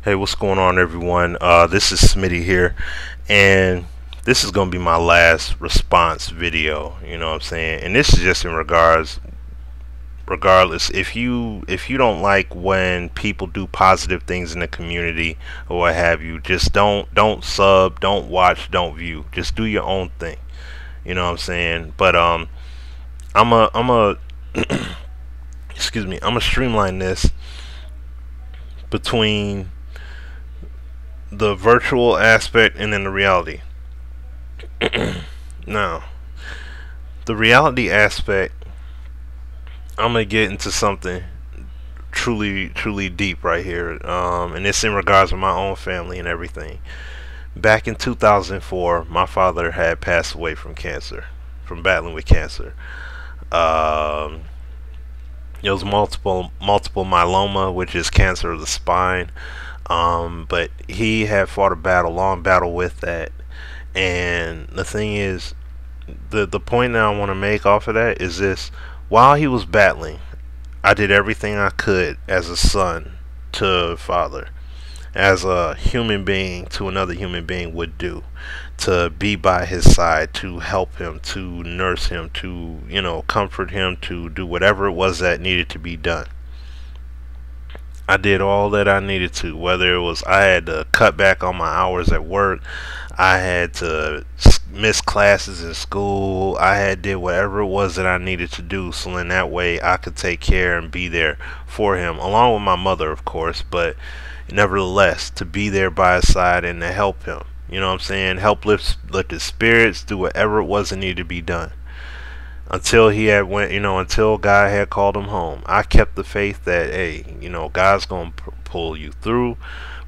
Hey, what's going on, everyone? This is Smitty here, and this is going to be my last response video. You know what I'm saying? And this is just in regardless, if you don't like when people do positive things in the community or what have you, just don't sub, don't watch, don't view. Just do your own thing. You know what I'm saying? But I'm a excuse me. I'm gonna streamline this between the virtual aspect and then the reality. Now, the reality aspect, I'm gonna get into something truly deep right here, and it's in regards to my own family and everything. Back in 2004, my father had passed away from cancer, from battling with cancer. Um, it was multiple myeloma, which is cancer of the spine. But he had fought a long battle with that. And the thing is, the point that I want to make off of that is this: while he was battling, I did everything I could as a son to father, as a human being to another human being would do, to be by his side, to help him, to nurse him, to comfort him, to do whatever it was that needed to be done. I did all that I needed to, whether it was I had to cut back on my hours at work, I had to miss classes in school, I had did whatever it was that I needed to do, so in that way I could take care and be there for him, along with my mother, of course, but nevertheless, to be there by his side and to help him. You know what I'm saying? Help lift his spirits, do whatever it was that needed to be done until he had went, until God had called him home. I kept the faith that, hey, God's gonna pull you through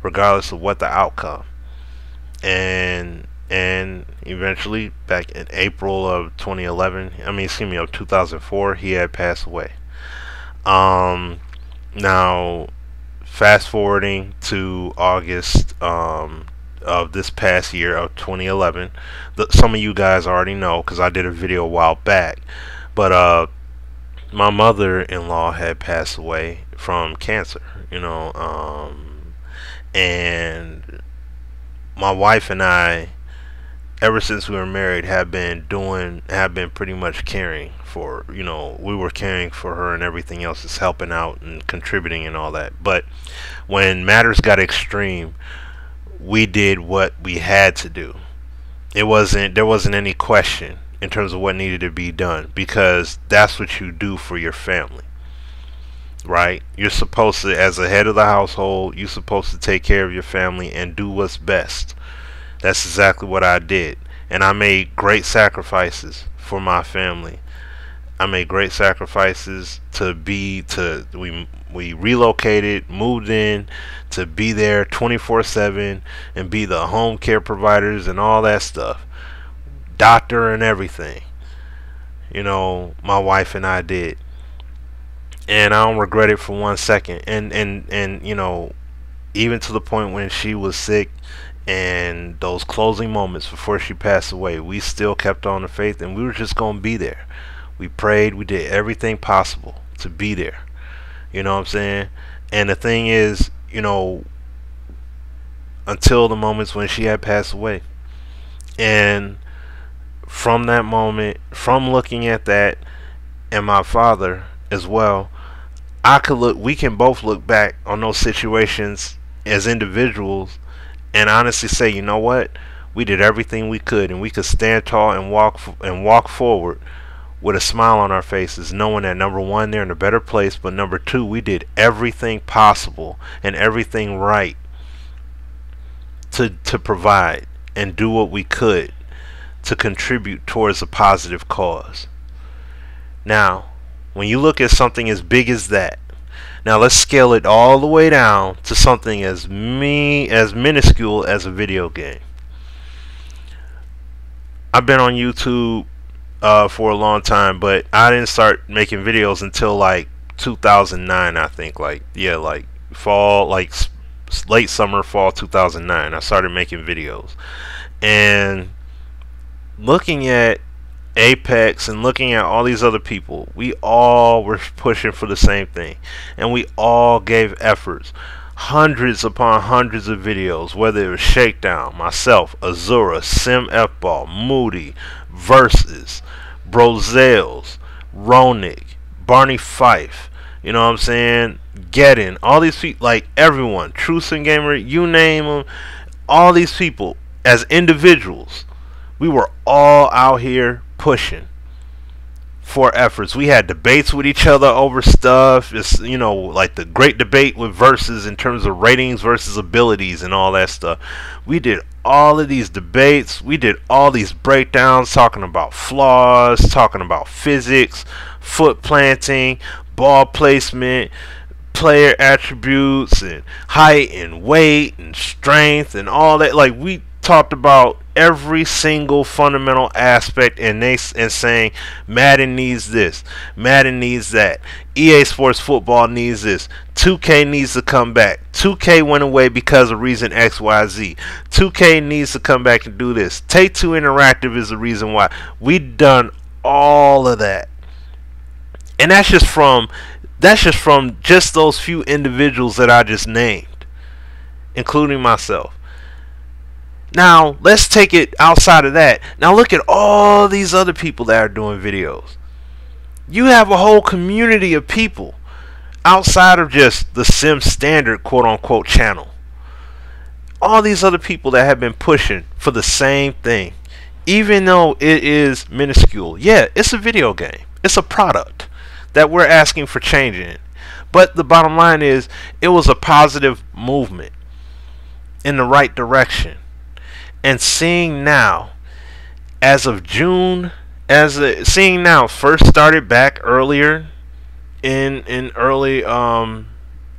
regardless of what the outcome. And eventually, back in April of 2011, of 2004, he had passed away. Now, fast forwarding to August of this past year of 2011, some of you guys already know because I did a video a while back, but my mother-in-law had passed away from cancer, and my wife and I, ever since we were married, have been pretty much caring for, we were caring for her and everything else, is helping out and contributing and all that. But when matters got extreme, we did what we had to do. There wasn't any question in terms of what needed to be done, because that's what you do for your family, right? You're supposed to, as a head of the household, you're supposed to take care of your family and do what's best. That's exactly what I did, and I made great sacrifices for my family. I made great sacrifices we relocated, moved in to be there 24/7 and be the home care providers and all that stuff, doctor and everything. My wife and I did, and I don't regret it for 1 second. And even to the point when she was sick and those closing moments before she passed away, we still kept on the faith, and we were just gonna be there. We prayed, we did everything possible to be there. You know what I'm saying? And the thing is, until the moments when she had passed away. And from that moment, from looking at that and my father as well, we can both look back on those situations as individuals and honestly say, you know what? We did everything we could, and we could stand tall and walk forward with a smile on our faces, knowing that, number one, they're in a better place, but number two, we did everything possible and everything right to provide and do what we could to contribute towards a positive cause. Now, when you look at something as big as that, now let's scale it all the way down to something as minuscule as a video game. I've been on YouTube for a long time, but I didn't start making videos until like 2009, I think. Like fall, late summer, fall 2009. I started making videos, and looking at Apex and looking at all these other people, we all were pushing for the same thing, and we all gave efforts. hundreds upon hundreds of videos, whether it was Shakedown, myself, Azura, Sim F-Ball, Moody, Versus, Brozales, Ronick, Barney Fife, you know what I'm saying, Getting, all these people, like everyone, Truth and Gamer, you name them, all these people, as individuals, we were all out here pushing for efforts. We had debates with each other over stuff. It's, you know, like the great debate with Versus in terms of ratings versus abilities and all that stuff. We did all of these debates. We did all these breakdowns talking about flaws, talking about physics, foot planting, ball placement, player attributes, and height and weight and strength and all that. Like, we talked about every single fundamental aspect, and saying Madden needs this, Madden needs that, EA Sports Football needs this, 2K needs to come back, 2K went away because of reason XYZ, 2K needs to come back and do this, Take-Two Interactive is the reason why. We done all of that, and that's just from just those few individuals that I just named, including myself. Now, let's take it outside of that. Now, look at all these other people that are doing videos. You have a whole community of people outside of just the Sim Standard quote-unquote channel. All these other people that have been pushing for the same thing. Even though it is minuscule. Yeah, it's a video game. It's a product that we're asking for change in. But the bottom line is, it was a positive movement in the right direction. And seeing now, as of June, seeing now, first started back earlier in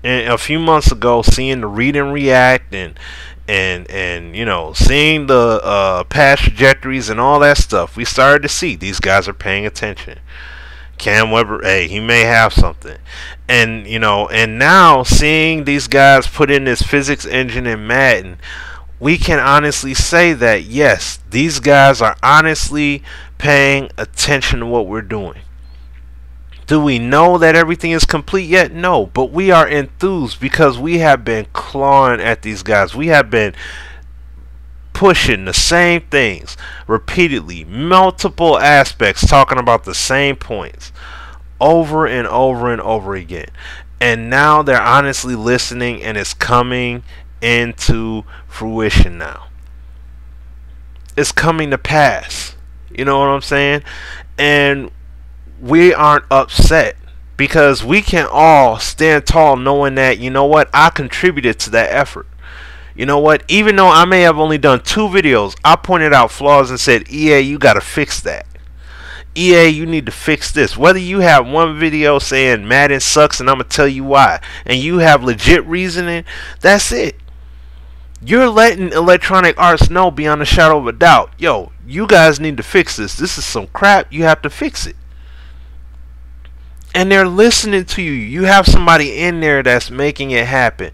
a few months ago, seeing the read and react and you know, seeing the past trajectories and all that stuff, we started to see these guys are paying attention. Cam Webber, hey, he may have something. And you know, and now seeing these guys put in this physics engine in Madden, we can honestly say that yes, these guys are honestly paying attention to what we're doing. Do we know that everything is complete yet? No, but we are enthused because we have been clawing at these guys. We have been pushing the same things repeatedly, multiple aspects, talking about the same points over and over and over again. And now they're honestly listening, and it's coming into fruition now. It's coming to pass. You know what I'm saying? And we aren't upset because we can all stand tall knowing that, you know what, I contributed to that effort. You know what, even though I may have only done 2 videos, I pointed out flaws and said, EA, you got to fix that. EA, you need to fix this. Whether you have one video saying Madden sucks and I'm going to tell you why, and you have legit reasoning, that's it. You're letting Electronic Arts know beyond a shadow of a doubt, yo, you guys need to fix this. This is some crap. You have to fix it. And they're listening to you. You have somebody in there that's making it happen.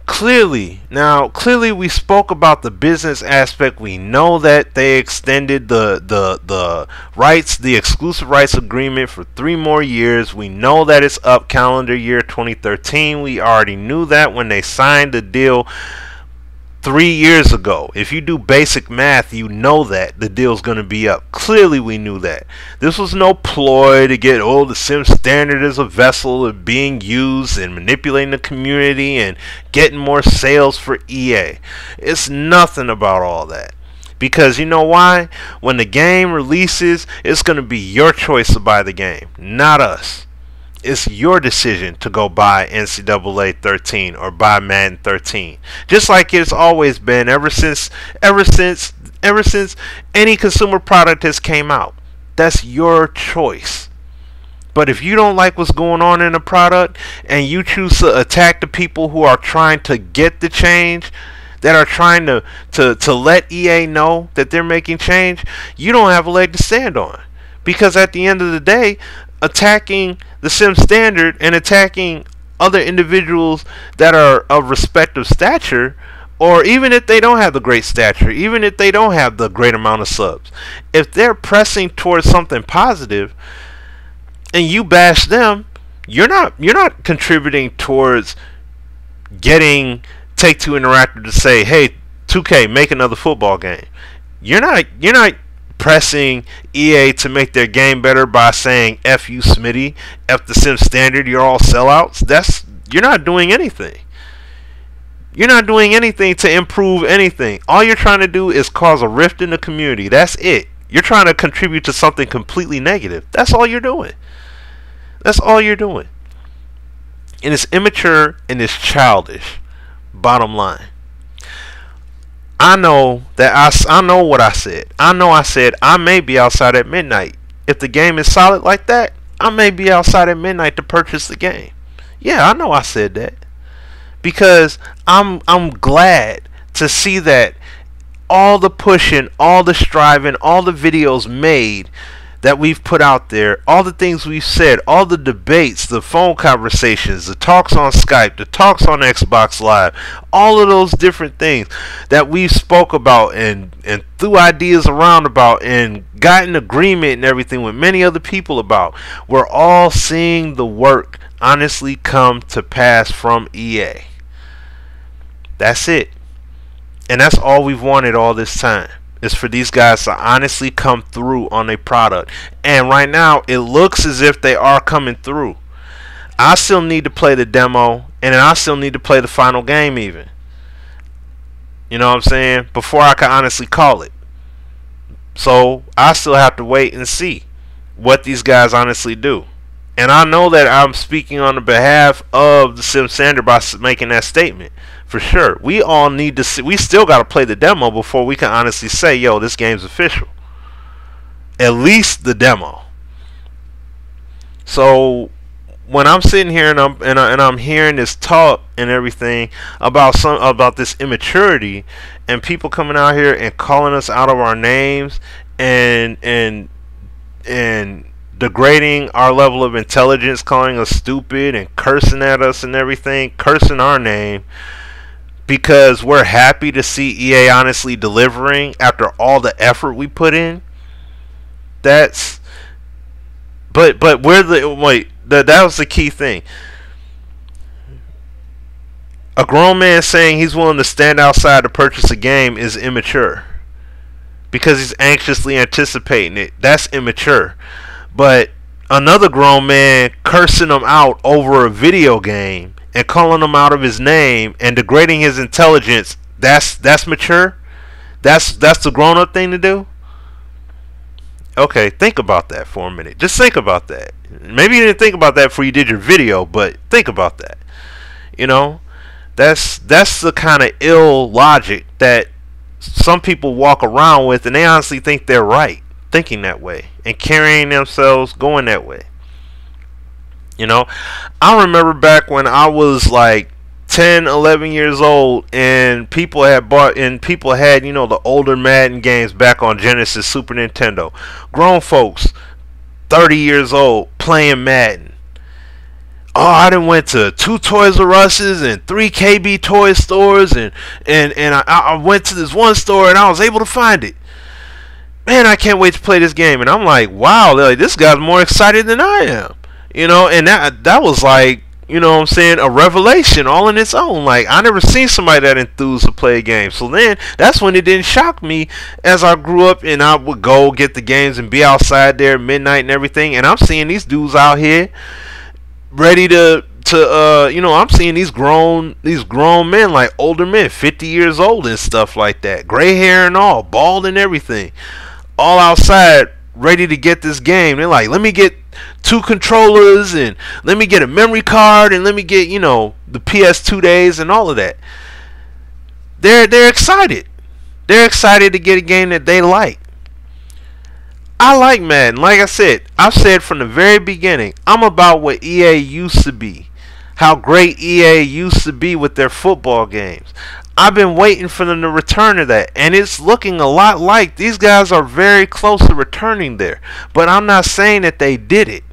Clearly we spoke about the business aspect. We know that they extended the rights, the exclusive rights agreement for 3 more years. We know that it's up calendar year 2013. We already knew that when they signed the deal 3 years ago. If you do basic math, you know that the deal's going to be up. Clearly we knew that. This was no ploy to get, oh, the Sim Standard is a vessel of being used and manipulating the community and getting more sales for EA. It's nothing about all that. Because you know why? When the game releases, it's going to be your choice to buy the game, not us. It's your decision to go buy NCAA 13 or buy Madden 13. Just like it's always been ever since any consumer product has came out. That's your choice. But if you don't like what's going on in the product and you choose to attack the people who are trying to get the change, that are trying to let EA know that they're making change, you don't have a leg to stand on. Because at the end of the day, attacking the Sim Standard and attacking other individuals that are of respective stature, or even if they don't have the great stature, even if they don't have the great amount of subs, if they're pressing towards something positive and you bash them, you're not contributing towards getting Take-Two Interactive to say, "Hey, 2K, make another football game." You're not pressing EA to make their game better by saying "F you, Smitty, F the Sim Standard, you're all sellouts." You're not doing anything. You're not doing anything to improve anything. All you're trying to do is cause a rift in the community. That's it. You're trying to contribute to something completely negative. That's all you're doing. That's all you're doing. And it's immature and it's childish. Bottom line. I know I know what I said. I said I may be outside at midnight. If the game is solid like that, I may be outside at midnight to purchase the game. Yeah, I know I said that. Because I'm glad to see that all the pushing, all the striving, all the videos made that we've put out there, all the things we've said, all the debates, the phone conversations, the talks on Skype, the talks on Xbox Live, all of those different things that we've spoke about and threw ideas around about and gotten agreement and everything with many other people about, we're all seeing the work honestly come to pass from EA. That's it. And that's all we've wanted all this time, is for these guys to honestly come through on a product. And right now, it looks as if they are coming through. I still need to play the demo, and then I still need to play the final game even. You know what I'm saying? Before I can honestly call it. So, I still have to wait and see what these guys honestly do. And I know that I'm speaking on the behalf of the Sim Standard by making that statement. For sure. We all need to see. We still got to play the demo before we can honestly say, yo, this game's official. At least the demo. So when I'm sitting here and I'm hearing this talk and everything about this immaturity and people coming out here and calling us out of our names and degrading our level of intelligence, calling us stupid and cursing at us and everything, cursing our name, because we're happy to see EA honestly delivering after all the effort we put in. That was the key thing. A grown man saying he's willing to stand outside to purchase a game is immature, because he's anxiously anticipating it. That's immature. But another grown man cursing him out over a video game and calling him out of his name and degrading his intelligence, that's mature? That's the grown-up thing to do? Okay, think about that for a minute. Just think about that. Maybe you didn't think about that before you did your video, but think about that. You know, that's the kind of ill logic that some people walk around with, and they honestly think they're right thinking that way and carrying themselves going that way. You know, I remember back when I was like 10, 11 years old, and people had you know, the older Madden games back on Genesis, Super Nintendo. Grown folks, 30 years old, playing Madden. Oh, I done went to 2 Toys R Us's and 3 KB toy stores, and I went to this one store and I was able to find it. Man, I can't wait to play this game. And I'm like, wow, like, this guy's more excited than I am. You know, and that was like, you know what I'm saying, a revelation all in its own. Like, I never seen somebody that enthused to play a game. So then, that's when it didn't shock me as I grew up and I would go get the games and be outside there at midnight and everything. And I'm seeing these dudes out here ready to you know, I'm seeing these grown men, like older men, 50 years old and stuff like that. Gray hair and all, bald and everything. All outside, ready to get this game. They're like, let me get 2 controllers, and let me get a memory card, and let me get, you know, the PS2 days and all of that. They're excited. They're excited to get a game that they like. I like Madden. Like I said, I've said from the very beginning, I'm about what EA used to be. How great EA used to be with their football games. I've been waiting for them to return to that, and it's looking a lot like these guys are very close to returning there. But I'm not saying that they did it.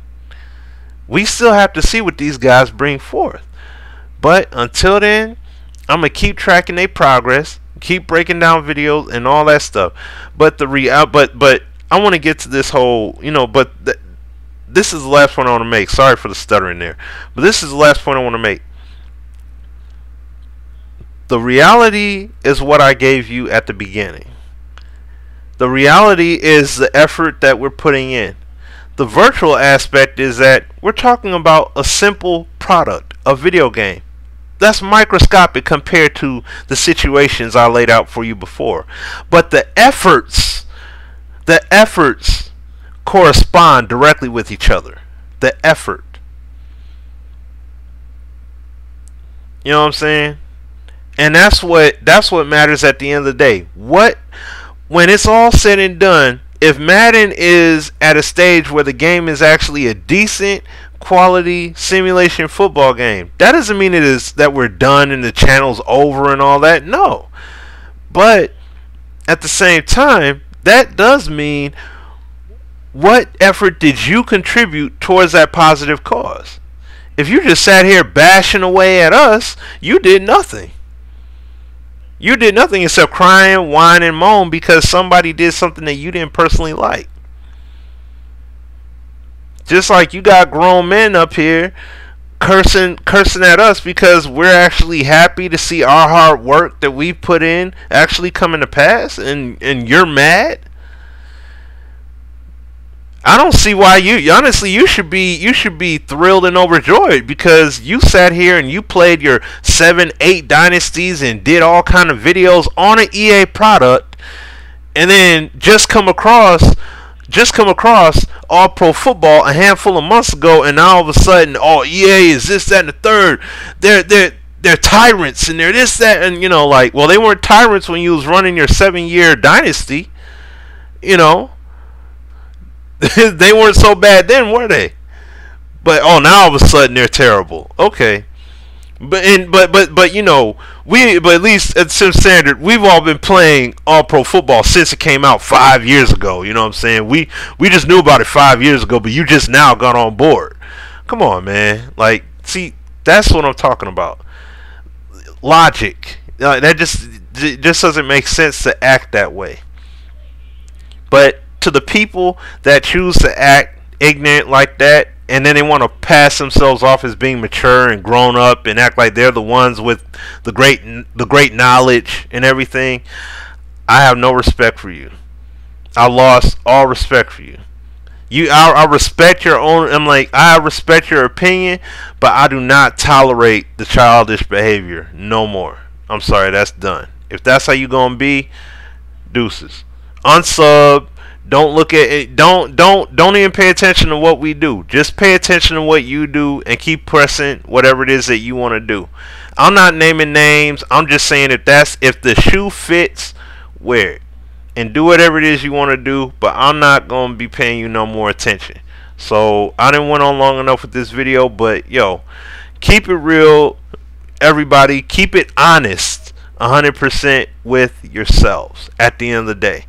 We still have to see what these guys bring forth. But until then, I'm going to keep tracking their progress, keep breaking down videos and all that stuff. But but I want to get to this whole, you know, this is the last point I want to make. Sorry for the stuttering there. But this is the last point I want to make. The reality is what I gave you at the beginning. The reality is the effort that we're putting in. The virtual aspect is that we're talking about a simple product, a video game. That's microscopic compared to the situations I laid out for you before. But the efforts correspond directly with each other. The effort. You know what I'm saying? And that's what matters at the end of the day. When it's all said and done, if Madden is at a stage where the game is actually a decent quality simulation football game, that doesn't mean it is that we're done and the channel's over and all that. No. But at the same time, that does mean, what effort did you contribute towards that positive cause? If you just sat here bashing away at us, you did nothing. You did nothing except crying, whine, and moan because somebody did something that you didn't personally like. Just like you got grown men up here cursing at us because we're actually happy to see our hard work that we put in actually coming to pass, and you're mad. I don't see why you should be thrilled and overjoyed because you sat here and you played your 7-8 dynasties and did all kind of videos on an EA product, and then just come across All Pro Football a handful of months ago, and now all of a sudden, oh, EA is this, that, and the third. They're tyrants and they're this, that, and like, well, they weren't tyrants when you was running your 7-year dynasty, They weren't so bad then, were they? But now all of a sudden they're terrible. Okay, but at least at Sim Standard, we've all been playing All Pro Football since it came out 5 years ago. You know what I'm saying? We just knew about it 5 years ago, but you just now got on board. Come on, man. Like, see, that's what I'm talking about. Logic. That just doesn't make sense to act that way. But to the people that choose to act ignorant like that, and then they want to pass themselves off as being mature and grown up and act like they're the ones with the great knowledge and everything, I have no respect for you. I lost all respect for you. I respect your own. I respect your opinion, but I do not tolerate the childish behavior no more. I'm sorry, that's done. If that's how you gonna be, deuces. Unsub. Don't look at it. Don't even pay attention to what we do. Just pay attention to what you do and keep pressing whatever it is that you want to do. I'm not naming names. I'm just saying if the shoe fits, wear it and do whatever it is you want to do. But I'm not gonna be paying you no more attention. So I didn't went on long enough with this video, but keep it real, everybody. Keep it honest, 100% with yourselves. At the end of the day.